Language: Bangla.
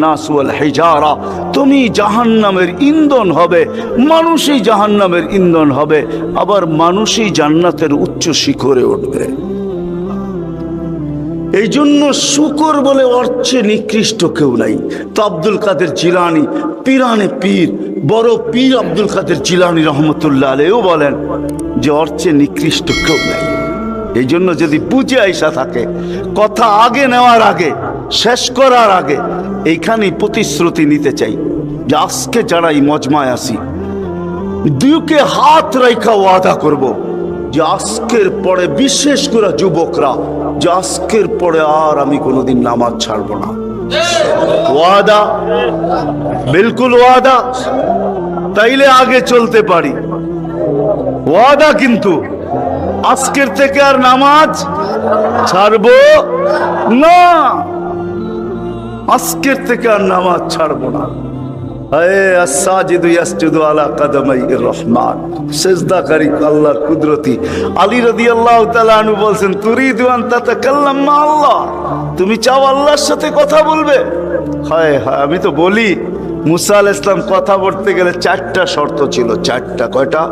নাস ওয়াল হিজারা, তুমি জাহান্নামের ইন্ধন হবে, মানুষই জাহান্নামের ইন্ধন হবে, আবার মানুষই জান্নাতের উচ্চ শিখরে উঠবে। এই জন্য শুকর বলে অর্থে নিকৃষ্ট কেউ নাই। তো আব্দুল কাদের জিলানী পীরানে পীর, বড় পীর আব্দুল কাদের জিলানী রহমতুল্লাহ আলাইহিও বলেন যে অর্থে নিকৃষ্ট কেউ নাই। এই জন্য যদি বুঝে আইসা থাকে, কথা আগে নেওয়ার আগে, শেষ করার আগে এইখানেই প্রতিশ্রুতি নিতে চাই যে আজকে যারা এই মজমায় আসি, দুকে হাত রাইখা ওয়াদা করব যে আজকের পরে, বিশেষ করে যুবকরা, যে আজকের পরে আর আমি কোনোদিন নামাজ ছাড়বো না। ওয়াদা, বিলকুল ওয়াদা, তাইলে আগে চলতে পারি। ওয়াদা কিন্তু আজকের থেকে আর নামাজ ছাড়বো না, আজকের থেকে আর নামাজ ছাড়বো না। সেজদাকারী আল্লাহর কুদরতি। আলী রাদিয়াল্লাহু তাআলা আনহু বলছেন, তুরিদু আন তাতাকাল্লাম মা আল্লাহ, তুমি চাও আল্লাহর সাথে কথা বলবে? হায় হায়, আমি তো বলি মুসা আলাইহিস সালাম কথা বলতে গেলে 4টা শর্ত ছিল। 4টা, কয়টা?